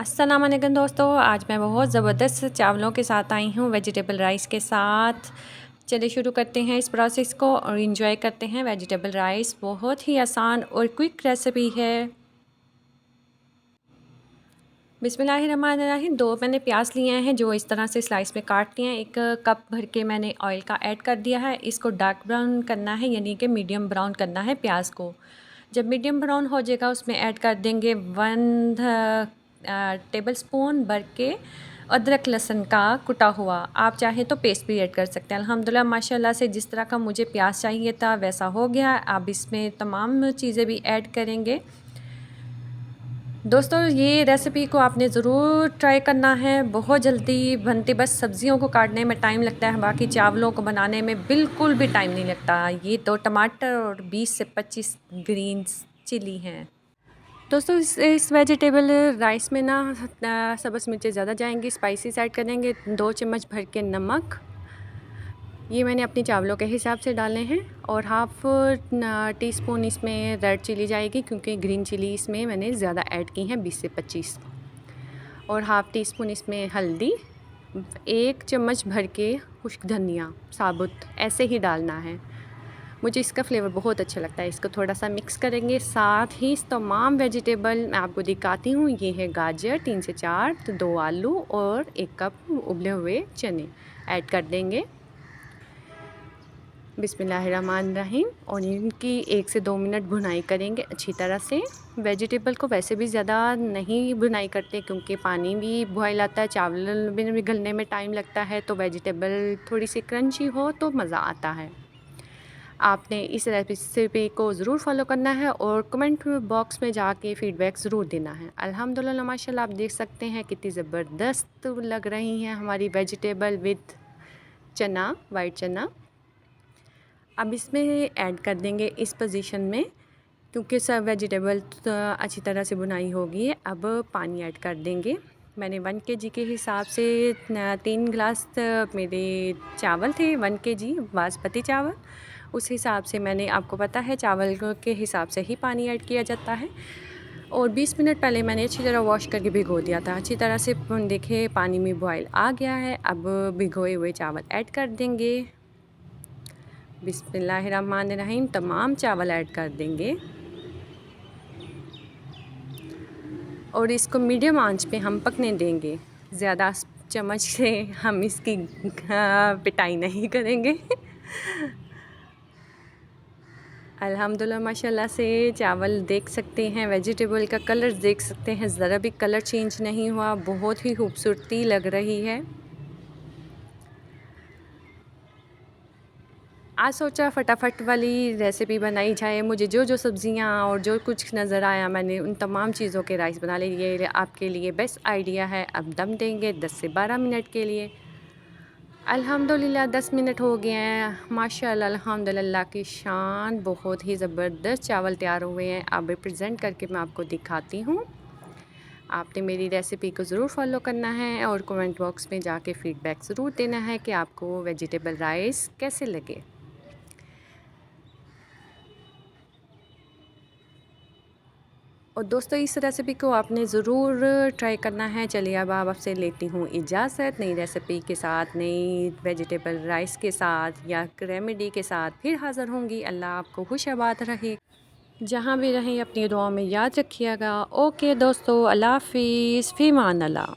अस्सलाम वालेकुम दोस्तों, आज मैं बहुत ज़बरदस्त चावलों के साथ आई हूँ वेजिटेबल राइस के साथ। चलिए शुरू करते हैं इस प्रोसेस को और इन्जॉय करते हैं वेजिटेबल राइस। बहुत ही आसान और क्विक रेसिपी है। बिस्मिल्लाहिर्रहमानिर्रहीम। 2 मैंने प्याज लिए हैं जो इस तरह से स्लाइस में काट लिए हैं। 1 कप भर के मैंने ऑयल का ऐड कर दिया है। इसको डार्क ब्राउन करना है, यानी कि मीडियम ब्राउन करना है प्याज को। जब मीडियम ब्राउन हो जाएगा उसमें ऐड कर देंगे 1 टेबलस्पून भर के अदरक लहसुन का कुटा हुआ। आप चाहे तो पेस्ट भी ऐड कर सकते हैं। अल्हम्दुलिल्लाह माशाल्लाह से जिस तरह का मुझे प्याज चाहिए था वैसा हो गया। अब इसमें तमाम चीज़ें भी ऐड करेंगे। दोस्तों ये रेसिपी को आपने ज़रूर ट्राई करना है। बहुत जल्दी बनती, बस सब्जियों को काटने में टाइम लगता है, बाकी चावलों को बनाने में बिल्कुल भी टाइम नहीं लगता। ये तो टमाटर और 20 से 25 ग्रीन चिली हैं। दोस्तों इस वेजिटेबल राइस में ना सब्ज़ मिर्चें ज़्यादा जाएंगी। स्पाइसेस ऐड करेंगे 2 चम्मच भर के नमक, ये मैंने अपने चावलों के हिसाब से डाले हैं, और हाफ़ टीस्पून इसमें रेड चिली जाएगी क्योंकि ग्रीन चिली इसमें मैंने ज़्यादा ऐड की हैं 20 से 25, और हाफ़ टी स्पून इसमें हल्दी, 1 चम्मच भर के खुश्क धनिया साबुत ऐसे ही डालना है। मुझे इसका फ्लेवर बहुत अच्छा लगता है। इसको थोड़ा सा मिक्स करेंगे। साथ ही तमाम वेजिटेबल मैं आपको दिखाती हूँ। ये है गाजर 3 से 4, तो 2 आलू और 1 कप उबले हुए चने ऐड कर देंगे। बिस्मिल्लाहिर्रहमानिर्रहीम। और इनकी 1 से 2 मिनट भुनाई करेंगे अच्छी तरह से। वेजिटेबल को वैसे भी ज़्यादा नहीं भुनाई करते क्योंकि पानी भी बॉयल आता है, चावल में भी गलने में टाइम लगता है, तो वेजिटेबल थोड़ी सी क्रंची हो तो मज़ा आता है। आपने इस रेसिपी को ज़रूर फॉलो करना है और कमेंट बॉक्स में जाके फ़ीडबैक ज़रूर देना है। अल्हम्दुलिल्लाह माशाल्लाह आप देख सकते हैं कितनी ज़बरदस्त लग रही हैं हमारी वेजिटेबल विद चना, वाइट चना। अब इसमें ऐड कर देंगे इस पोजीशन में, क्योंकि सब वेजिटेबल अच्छी तरह से बुनाई होगी। अब पानी ऐड कर देंगे। मैंने 1 केजी के हिसाब से 3 गिलास मेरे चावल थे, 1 केजी बासमती चावल। उस हिसाब से मैंने, आपको पता है चावल के हिसाब से ही पानी ऐड किया जाता है। और 20 मिनट पहले मैंने अच्छी तरह वॉश करके भिगो दिया था। अच्छी तरह से देखिए पानी में बॉयल आ गया है। अब भिगोए हुए चावल ऐड कर देंगे। बिस्मिल्लाहिर्रहमानिर्रहीम। तमाम चावल ऐड कर देंगे और इसको मीडियम आंच पे हम पकने देंगे। ज़्यादा चम्मच से हम इसकी पिटाई नहीं करेंगे। अल्हम्दुलिल्लाह माशाल्लाह से चावल देख सकते हैं, वेजिटेबल का कलर देख सकते हैं, ज़रा भी कलर चेंज नहीं हुआ, बहुत ही खूबसूरती लग रही है। आज सोचा फटाफट वाली रेसिपी बनाई जाए। मुझे जो जो सब्ज़ियाँ और जो कुछ नज़र आया मैंने उन तमाम चीज़ों के राइस बना लिए। ये आपके लिए बेस्ट आइडिया है। अब दम देंगे 10 से 12 मिनट के लिए। अल्हम्दुलिल्लाह 10 मिनट हो गए हैं। माशाल्लाह अल्हम्दुलिल्लाह की शान, बहुत ही ज़बरदस्त चावल तैयार हुए हैं। अब प्रेजेंट करके मैं आपको दिखाती हूँ। आपने मेरी रेसिपी को ज़रूर फॉलो करना है और कमेंट बॉक्स में जाके फ़ीडबैक ज़रूर देना है कि आपको वेजिटेबल राइस कैसे लगे। और दोस्तों इस रेसिपी को आपने ज़रूर ट्राई करना है। चलिए अब आपसे लेती हूँ इजाज़त। नई रेसिपी के साथ, नई वेजिटेबल राइस के साथ या रेमेडी के साथ फिर हाज़िर होंगी। अल्लाह आपको खुश आबाद रहे। जहाँ भी रहें अपनी दुआओं में याद रखिएगा। ओके दोस्तों, अल्लाह हाफ़िज़, फ़ी अमान अल्लाह।